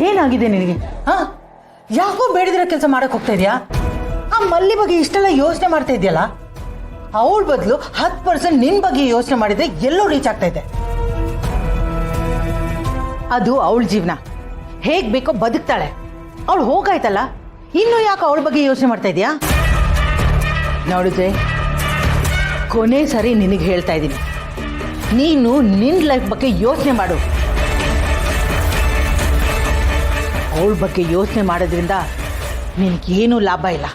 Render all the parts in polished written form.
ಏನಾಗಿದೆ ನಿನಗೆ? ಯಾಕೋ ಬೇಡದಿರೋ ಕೆಲಸ ಮಾಡಕ್ ಹೋಗ್ತಾ ಇದೆಯಾ? ಆ ಮಲ್ಲಿ ಬಗ್ಗೆ ಇಷ್ಟೆಲ್ಲ ಯೋಚನೆ ಮಾಡ್ತಾ ಇದೆಯಲ್ಲ, ಅವಳ ಬದಲು 10% ನಿನ್ ಬಗ್ಗೆ ಯೋಚನೆ ಮಾಡಿದ್ರೆ ಎಲ್ಲೋ ರೀಚ್ ಆಗ್ತಾ ಇದೆ. ಅದು ಅವಳ ಜೀವನ, ಹೇಗ್ ಬೇಕೋ ಬದುಕ್ತಾಳೆ. ಅವಳು ಹೋಗಾಯ್ತಲ್ಲ, ಇನ್ನು ಯಾಕೆ ಅವಳ ಬಗ್ಗೆ ಯೋಚನೆ ಮಾಡ್ತಾ ಇದೆಯಾ? ನೋಡಿದ್ರೆ ಕೊನೆ ಸರಿ ನಿನಗೆ ಹೇಳ್ತಾ ಇದ್ದೀನಿ, ನೀನು ನಿನ್ನ ಲೈಫ್ ಬಗ್ಗೆ ಯೋಚನೆ ಮಾಡು. ಅವಳ ಬಗ್ಗೆ ಯೋಚನೆ ಮಾಡೋದ್ರಿಂದ ನಿನಗೇನೂ ಲಾಭ ಇಲ್ಲ.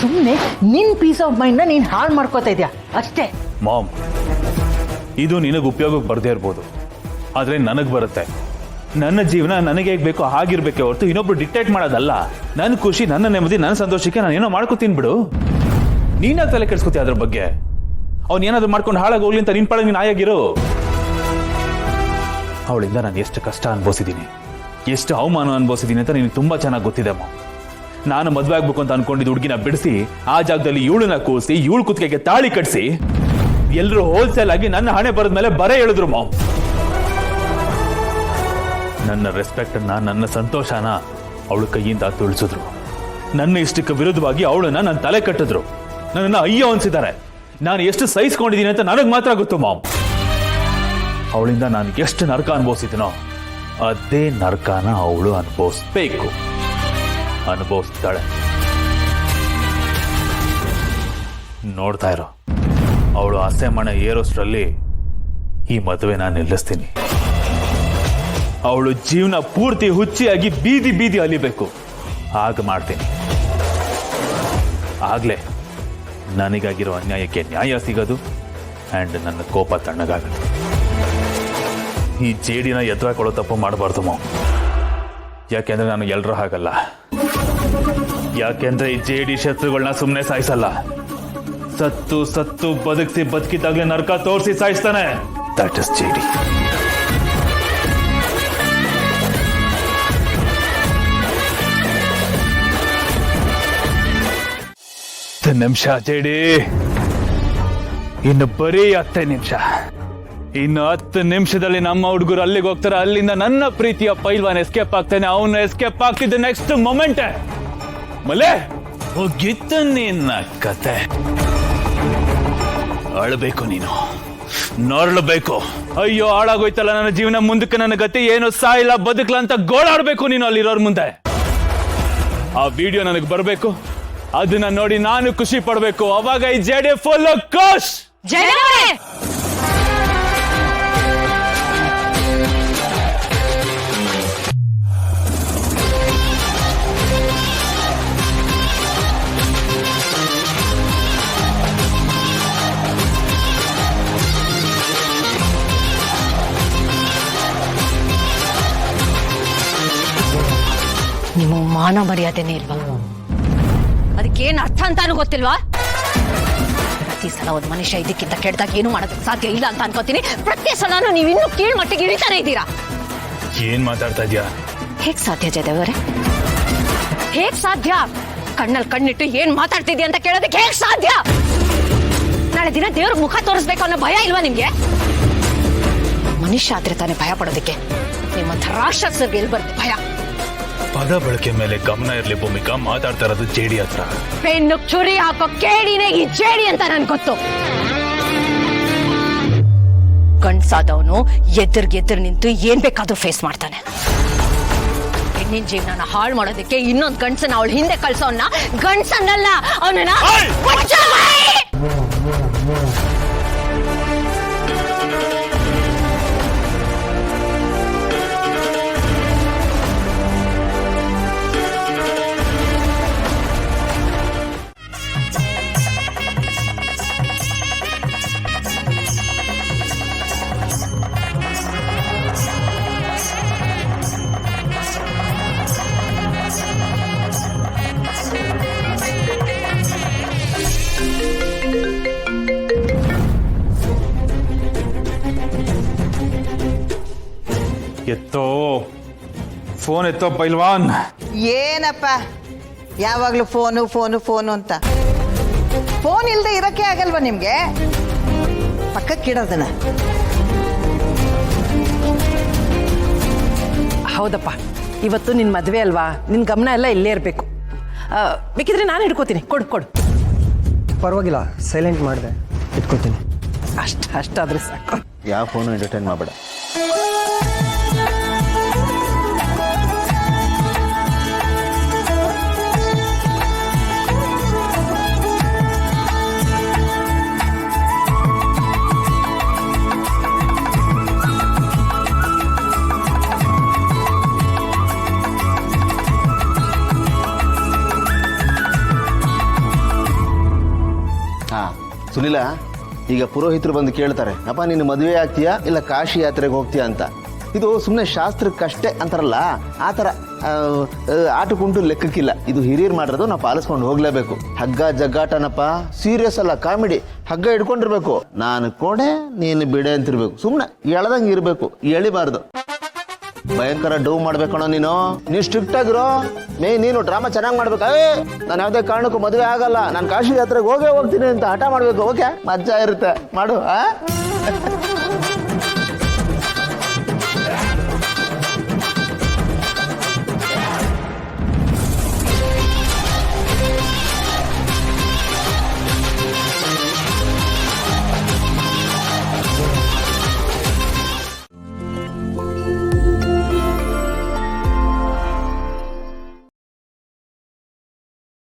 ಸುಮ್ಮನೆ ನಿನ್ನ ಪೀಸ್ ಆಫ್ ಮೈಂಡ್ನ ನೀನು ಹಾಳು ಮಾಡ್ಕೋತಾ ಇದೆಯಾ ಅಷ್ಟೇ. ಮಾಮ್, ಇದು ನಿನಗೆ ಉಪಯೋಗಕ್ಕೆ ಬರದೇ ಇರ್ಬೋದು, ಆದರೆ ನನಗೆ ಬರುತ್ತೆ. ನನ್ನ ಜೀವನ ನನಗೆ ಹೇಗೆ ಬೇಕೋ ಹಾಗಿರ್ಬೇಕೆ ಹೊರತು ಇನ್ನೊಬ್ರು ಡಿಕ್ಟೇಟ್ ಮಾಡೋದಲ್ಲ. ನನ್ನ ಖುಷಿ, ನನ್ನ ನೆಮ್ಮದಿ, ನನ್ನ ಸಂತೋಷಕ್ಕೆ ನಾನು ಏನೋ ಮಾಡ್ಕೋತೀನಿ ಬಿಡು. ನೀನಾಗ ತಲೆ ಕೆಡಿಸ್ಕೊತೀಯ ಅದ್ರ ಬಗ್ಗೆ. ಅವ್ನು ಏನಾದ್ರು ಮಾಡ್ಕೊಂಡು ಹಾಳಾಗಿ ಹೋಗ್ಲಿ ಅಂತ ನಿನ್ ಪಾಡಿಗೆ ನೀನು ಆಯಾಗಿರು. ಅವಳಿಂದ ನಾನು ಎಷ್ಟು ಕಷ್ಟ ಅನುಭವಿಸಿದ್ದೀನಿ, ಎಷ್ಟು ಅವಮಾನ ಅನುಭವಿಸಿದ್ದೀನಿ ಅಂತ ನಿನಗೆ ತುಂಬಾ ಚೆನ್ನಾಗಿ ಗೊತ್ತಿದೆ ಅಮ್ಮ. ನಾನು ಮದುವೆ ಆಗ್ಬೇಕು ಅಂತ ಅನ್ಕೊಂಡಿದ್ದು ಹುಡುಗಿನ ಬಿಡಿಸಿ ಆ ಜಾಗದಲ್ಲಿ ಇವಳನ್ನ ಕೂರಿಸಿ ಇವಳು ಕುತ್ತಿಗೆಗೆ ತಾಳಿ ಕಟ್ಸಿ ಎಲ್ಲರೂ ಹೋಲ್ಸೇಲ್ ಆಗಿ ನನ್ನ ಹಣೆ ಬರದ ಮೇಲೆ ಬರೆ ಎಳೆದ್ರು ಮಾಮ್. ನನ್ನ ರೆಸ್ಪೆಕ್ಟ್ ಅನ್ನ, ನನ್ನ ಸಂತೋಷನ ಅವಳ ಕೈಯಿಂದ ತುಳಿಸಿದ್ರು. ನನ್ನ ಇಷ್ಟಕ್ಕೆ ವಿರುದ್ಧವಾಗಿ ಅವಳನ್ನ ನನ್ನ ತಲೆ ಕಟ್ಟಿದ್ರು. ನನ್ನನ್ನು ಅಯ್ಯೋ ಅನ್ಸಿದ್ದಾರೆ. ನಾನು ಎಷ್ಟು ಸಹಿಸ್ಕೊಂಡಿದ್ದೀನಿ ಅಂತ ನನಗೆ ಮಾತ್ರ ಗೊತ್ತು ಮಾಮ್. ಅವಳಿಂದ ನಾನು ಎಷ್ಟು ನರಕ ಅನುಭವಿಸಿದ್ದೀನೋ ಅದೇ ನರಕನ ಅವಳು ಅನುಭವಿಸ್ಬೇಕು, ಅನುಭವಿಸ್ತಾಳೆ. ನೋಡ್ತಾ ಇರೋ, ಅವಳು ಆಸೆ ಮನೆ ಏರೋಷ್ಟರಲ್ಲಿ ಈ ಮದುವೆ ನಾನು ನಿಲ್ಲಿಸ್ತೀನಿ. ಅವಳು ಜೀವನ ಪೂರ್ತಿ ಹುಚ್ಚಿಯಾಗಿ ಬೀದಿ ಬೀದಿ ಅಲಿಬೇಕು, ಹಾಗೆ ಮಾಡ್ತೀನಿ. ಆಗ್ಲೇ ನನಗಾಗಿರೋ ಅನ್ಯಾಯಕ್ಕೆ ನ್ಯಾಯ ಸಿಗೋದು ಆ್ಯಂಡ್ ನನ್ನ ಕೋಪ ತಣ್ಣಗಾಗೋದು. ಈ ಜೇಡಿನ ಎದುರಾಕೊಳ್ಳೋ ತಪ್ಪು ಮಾಡಬಾರ್ದು ಮಾವು. ಯಾಕೆಂದ್ರೆ ನಾನು ಎಲ್ಲರೂ ಹಾಗಲ್ಲ. ಯಾಕೆಂದ್ರೆ ಈ ಜೇಡಿ ಶತ್ರುಗಳನ್ನ ಸುಮ್ಮನೆ ಸಾಯಿಸಲ್ಲ. ಸತ್ತು ಸತ್ತು ಬದುಕಿಸಿ ಬದುಕಿದ್ದಾಗಲೇ ನರಕ ತೋರಿಸಿ ಸಾಯಿಸ್ತಾನೆ. ದಟ್ ಇಸ್ ಜೇಡಿ. ನಿಮಿಷ ಜೇಡಿ, ಇನ್ನು ಬರೀ 10 ನಿಮಿಷ. ಇನ್ನು 10 ನಿಮಿಷದಲ್ಲಿ ನಮ್ಮ ಹುಡುಗರು ಅಲ್ಲಿಗೆ ಹೋಗ್ತಾರೆ. ಅಲ್ಲಿಂದ ನನ್ನ ಪ್ರೀತಿಯ ಪೈಲ್ವಾನ್ ಎಸ್ಕೇಪ್ ಆಗ್ತಾನೆ. ಅವನು ಎಸ್ಕೇಪ್ ಆಗ್ತಿದ್ದ ನೆಕ್ಸ್ಟ್ ಮೊಮೆಂಟ್ ಮಲೆ ಹೋಗಿತ್ತು ನಿನ್ನ ಕತೆ. ಅಳಬೇಕು ನೀನು, ನೋಡ್ಬೇಕು. ಅಯ್ಯೋ ಹಾಳಾಗೋಯ್ತಲ್ಲ ನನ್ನ ಜೀವನ, ಮುಂದಕ್ಕೆ ನನ್ನ ಗತಿ ಏನು, ಸಾಯಿಲ್ಲ ಬದುಕಲ ಅಂತ ಗೋಳಾಡ್ಬೇಕು ನೀನು ಅಲ್ಲಿರೋರ್ ಮುಂದೆ. ಆ ವಿಡಿಯೋ ನನಗೆ ಬರಬೇಕು, ಅದನ್ನ ನೋಡಿ ನಾನು ಖುಷಿ ಪಡ್ಬೇಕು. ಅವಾಗ ಈ ಜೆಡಿ ಫುಲ್ ಖುಷ್. ನಿಮ್ಮ ಮಾನ ಮರ್ಯಾದೆನೇ ಇಲ್ವಾ? ಅದಕ್ಕೇನ್ ಅರ್ಥ ಅಂತಾನು ಗೊತ್ತಿಲ್ವಾ? ಪ್ರತಿ ಸಲ ಒಂದು ಮನುಷ್ಯ ಇದಕ್ಕಿಂತ ಕೆಟ್ಟದಾಗ ಏನು ಮಾಡೋದಕ್ಕೆ ಸಾಧ್ಯ ಇಲ್ಲ ಅಂತ ಅನ್ಕೋತೀನಿ. ಪ್ರತಿ ಸಲನೂ ನೀವು ಇನ್ನೂ ಕೀಳ್ ಮಟ್ಟಿಗೆ ಇಳಿತಾನೆ ಇದ್ದೀರಾ. ಏನ್ ಮಾತಾಡ್ತಾ ಇದ್ಯಾ? ಹೇಗ್ ಸಾಧ್ಯ ಜಯದೇವರೇ? ಹೇಗ್ ಸಾಧ್ಯ? ಕಣ್ಣಲ್ಲಿ ಕಣ್ಣಿಟ್ಟು ಏನ್ ಮಾತಾಡ್ತಿದ್ಯಾ ಅಂತ ಕೇಳೋದಕ್ಕೆ ಹೇಗ್ ಸಾಧ್ಯ? ನಾಳೆ ದಿನ ದೇವ್ರ ಮುಖ ತೋರಿಸ್ಬೇಕು ಅನ್ನೋ ಭಯ ಇಲ್ವಾ ನಿಮ್ಗೆ? ಮನುಷ್ಯ ಆದ್ರೆ ತಾನೇ ಭಯ ಪಡೋದಕ್ಕೆ. ನಿಮ್ಮಂಥ ರಾಕ್ಷಸರಿಗೆ ಎಲ್ಲಿ ಬರುತ್ತೆ ಭಯ? ಪದ ಬಳಕೆ ಮೇಲೆ ಗಮನ ಇರ್ಲಿ ಭೂಮಿಕಾ. ಮಾತಾಡ್ತಾ ಇರೋದು ಜೇಡಿ ಹತ್ರ. ಪೆನ್ನು ಚುರಿ ಹಾಕೋ ಕೇಡಿನೇ ಈ ಜೇಡಿ ಅಂತ ನನ್ ಗೊತ್ತು. ಗಂಡ್ಸಾದವನು ಎದುರು ನಿಂತು ಏನ್ ಬೇಕಾದ್ರೂ ಫೇಸ್ ಮಾಡ್ತಾನೆ. ಹೆಣ್ಣಿನ ಜೀವನ ಹಾಳು ಮಾಡೋದಕ್ಕೆ ಇನ್ನೊಂದು ಗಂಡ್ಸನ್ನ ಅವಳು ಹಿಂದೆ ಕಳ್ಸೋನ್ನ ಗಂಡ್ಸನ್ನಲ್ಲ ಅವನನ್ನ. ಎತ್ತೋ ಫೋನ್, ಎತ್ತೋ ಪೈಲ್ವಾನ್. ಏನಪ್ಪ ಯಾವಾಗ್ಲೂ ಫೋನು ಫೋನು ಫೋನು ಅಂತ? ಫೋನ್ ಇಲ್ದೆ ಇರಕ್ಕೆ ಆಗಲ್ವಾ ನಿಮ್ಗೆ? ಪಕ್ಕಕ್ಕಿಡೋದನ್ನ. ಹೌದಪ್ಪ, ಇವತ್ತು ನಿನ್ನ ಮದುವೆ ಅಲ್ವಾ, ನಿನ್ನ ಗಮನ ಎಲ್ಲ ಇಲ್ಲೇ ಇರಬೇಕು. ಬೇಕಿದ್ರೆ ನಾನು ಹಿಡ್ಕೋತೀನಿ, ಕೊಡು ಕೊಡು. ಪರವಾಗಿಲ್ಲ, ಸೈಲೆಂಟ್ ಮಾಡಿದೆ, ಇಟ್ಕೋತೀನಿ. ಅಷ್ಟಾದ್ರೆ ಸಾಕು. ಯಾವ ಫೋನು ಎಂಟರ್ಟೈನ್ ಮಾಡಬೇಡ. ಸುನಿಲ, ಈಗ ಪುರೋಹಿತರು ಬಂದು ಕೇಳ್ತಾರೆ, ಅಪ್ಪ ನೀನು ಮದುವೆ ಆಗ್ತೀಯಾ ಇಲ್ಲ ಕಾಶಿ ಯಾತ್ರೆಗೆ ಹೋಗ್ತೀಯಾ ಅಂತ. ಇದು ಸುಮ್ಮನೆ ಶಾಸ್ತ್ರಕ್ಕಷ್ಟೇ ಅಂತಾರಲ್ಲ, ಆ ಥರ ಆಟಕ್ಕುಂಟು ಲೆಕ್ಕಕ್ಕಿಲ್ಲ. ಇದು ಹಿರಿಯರು ಮಾಡಿರೋದು ನಾವು ಪಾಲಿಸ್ಕೊಂಡು ಹೋಗ್ಲೇಬೇಕು. ಹಗ್ಗ ಜಗ್ಗಾಟನಪ್ಪ, ಸೀರಿಯಸ್ ಅಲ್ಲ, ಕಾಮಿಡಿ. ಹಗ್ಗ ಹಿಡ್ಕೊಂಡಿರ್ಬೇಕು, ನಾನು ಕೋಡೆ ನೀನು ಬಿಡೆ ಅಂತಿರ್ಬೇಕು. ಸುಮ್ಮನೆ ಎಳ್ದಂಗೆ ಇರಬೇಕು, ಎಳಿಬಾರ್ದು. ಭಯಂಕರ ಡೌ ಮಾಡ್ಬೇಕಣ್ಣ ನೀನು ಸ್ಟ್ರಿಕ್ಟ್ ಆಗಿರೋ. ನೀನು ಡ್ರಾಮಾ ಚೆನ್ನಾಗಿ ಮಾಡ್ಬೇಕು. ನಾನು ಯಾವುದೇ ಕಾರಣಕ್ಕೂ ಮದುವೆ ಆಗಲ್ಲ, ನಾನು ಕಾಶಿ ಯಾತ್ರೆಗೆ ಹೋಗೇ ಹೋಗ್ತೀನಿ ಅಂತ ಹಠ ಮಾಡ್ಬೇಕು. ಓಕೆ, ಮಜಾ ಇರುತ್ತೆ, ಮಾಡು.